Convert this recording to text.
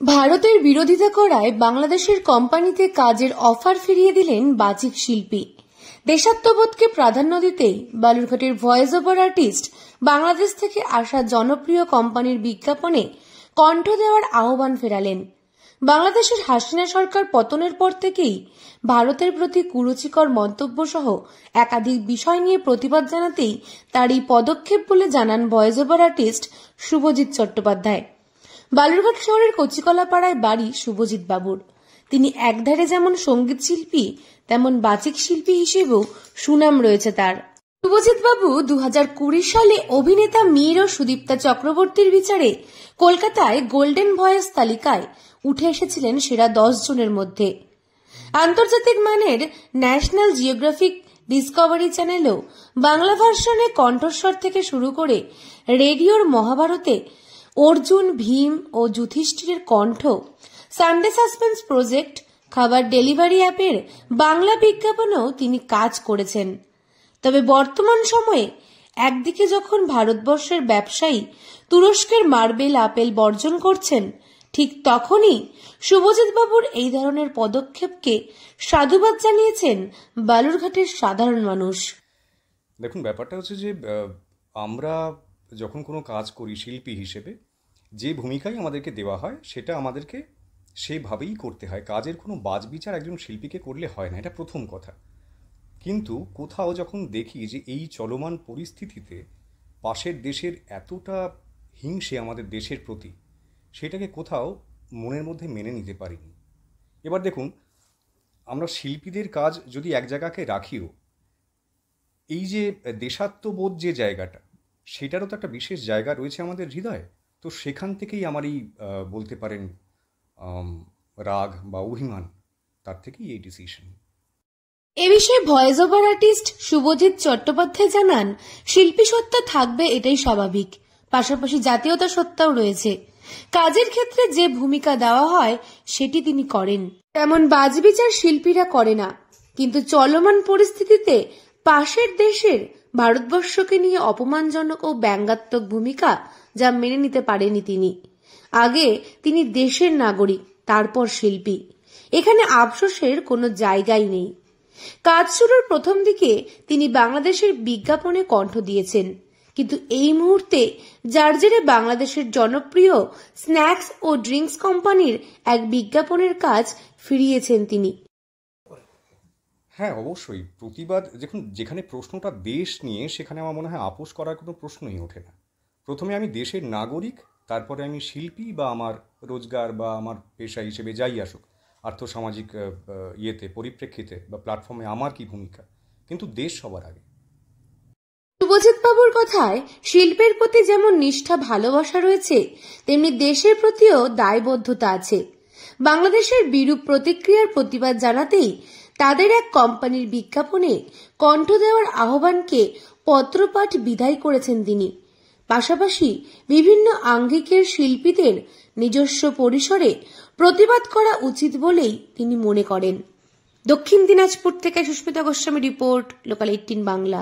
ভারতের বিরোধিতা করায় বাংলাদেশের কোম্পানিতে কাজের অফার ফিরিয়ে দিলেন বাচিক শিল্পী। দেশাত্মবোধকে প্রাধান্য দিতেই বালুরঘাটের ভয়েস ওভার আর্টিস্ট বাংলাদেশ থেকে আসা জনপ্রিয় কোম্পানির বিজ্ঞাপনে কণ্ঠ দেওয়ার আহ্বান ফেরালেন। বাংলাদেশের হাসিনা সরকার পতনের পর থেকেই ভারতের প্রতি কুরুচিকর মন্তব্য সহ একাধিক বিষয় নিয়ে প্রতিবাদ জানাতেই তার এই পদক্ষেপ বলে জানান voice over artist Subhajit Chattopadhyay. Balurghat শহরের কচিকলাপাড়ায় বাড়ি শুভজিৎ বাবুর। তিনি একধারে যেমন সঙ্গীত শিল্পী তেমন বাচিক শিল্পী হিসেবেও সুনাম রয়েছে তার। শুভজিৎ বাবু 2020 সালে অভিনেতা মীর ও সুদীপ্তা চক্রবর্তীর বিচারে কলকাতায় গোল্ডেন ভয়েস তালিকায় উঠে এসেছিলেন সেরা 10 জনের মধ্যে। আন্তর্জাতিক মানের ন্যাশনাল জিওগ্রাফিক ডিসকভারি চ্যানেলেও বাংলা ভার্সনে কণ্ঠস্বর থেকে শুরু করে রেডিওর মহাভারতে অর্জুন, ভীম ও যুধিষ্ঠিরের কণ্ঠ, সানডে সাসপেন্স প্রজেক্ট, খাবার ডেলিভারি অ্যাপের বাংলা বিজ্ঞাপনেও তিনি কাজ করেছেন। তবে বর্তমান সময়ে একদিকে যখন ভারতবর্ষের ব্যবসায়ী তুরস্কের মার্বেল আপেল বর্জন করছেন, ঠিক তখনই শুভজিৎ বাবুর এই ধরনের পদক্ষেপকে সাধুবাদ জানিয়েছেন বালুরঘাটের সাধারণ মানুষ। দেখুন, ব্যাপারটা হচ্ছে যে আমরা যখন কোনো কাজ করি শিল্পী হিসেবে, যে ভূমিকাই আমাদেরকে দেওয়া হয় সেটা আমাদেরকে সেভাবেই করতে হয়। কাজের কোনো বাছবিচার একজন শিল্পীকে করলে হয় না, এটা প্রথম কথা। কিন্তু কোথাও যখন দেখি যে এই চলমান পরিস্থিতিতে পাশের দেশের এতটা হিংসে আমাদের দেশের প্রতি, সেটাকে কোথাও মনের মধ্যে মেনে নিতে পারিনি। এবার দেখুন, আমরা শিল্পীদের কাজ যদি এক জায়গাকে রাখিও, এই যে দেশাত্মবোধ যে জায়গাটা, সেটারও তো একটা বিশেষ জায়গা রয়েছে আমাদের হৃদয়ে। তো সেখান থেকেই আমার এই বলতে পারেন রাগ বা অভিমান, তার থেকেই এই ডিসিশন। এ বিষয়ে voice over artist Subhajit Chattopadhyay জানান, শিল্পী সত্তা থাকবে, এটাই স্বাভাবিক। পাশাপাশি জাতীয়তা সত্তাও রয়েছে। কাজের ক্ষেত্রে যে ভূমিকা দেওয়া হয় সেটি তিনি করেন, তেমন বাছবিচার শিল্পীরা করে না। কিন্তু চলমান পরিস্থিতিতে পাশের দেশের ভারতবর্ষকে নিয়ে অপমানজনক ও ব্যঙ্গাত্মক ভূমিকা যা মেনে নিতে পারেনি তিনি। আগে তিনি দেশের নাগরিক, তারপর শিল্পী। এখানে আফসোসের কোনো জায়গাই নেই। কাজ শুরুর প্রথম দিকে তিনি বাংলাদেশের বিজ্ঞাপনে কণ্ঠ দিয়েছেন, কিন্তু এই মুহূর্তে যার জেরে বাংলাদেশের জনপ্রিয় স্ন্যাক্স ও ড্রিঙ্কস কোম্পানির এক বিজ্ঞাপনের কাজ ফিরিয়েছেন তিনি। হ্যাঁ, অবশ্যই প্রতিবাদ, দেখুন, যেখানে প্রশ্নটা দেশ নিয়ে, সেখানে আমার মনে হয় আপোষ করার কোনো প্রশ্নই ওঠে না। প্রথমে আমি দেশের নাগরিক, তারপরে আমি শিল্পী বা আমার রোজগার বা আমার পেশা হিসেবে যাই আসুক, আর্থসামাজিক পরিপ্রেক্ষিতে বা প্ল্যাটফর্মে আমার কি ভূমিকা, কিন্তু দেশ সবার আগে। শুভজিৎ বাবুর কথায় শিল্পের প্রতি যেমন নিষ্ঠা ভালোবাসা রয়েছে, তেমনি দেশের প্রতিও দায়বদ্ধতা আছে। বাংলাদেশের বিরূপ প্রতিক্রিয়ার প্রতিবাদ জানাতেই তাদের এক কোম্পানির বিজ্ঞাপনে কণ্ঠ দেওয়ার আহ্বানকে পত্রপাঠ বিদায় করেছেন তিনি। পাশাপাশি বিভিন্ন আঙ্গিকের শিল্পীদের নিজস্ব পরিসরে প্রতিবাদ করা উচিত বলেই তিনি মনে করেন। দক্ষিণ দিনাজপুর থেকে সুস্মিতা গোস্বামী রিপোর্ট, লোকাল 18 বাংলা।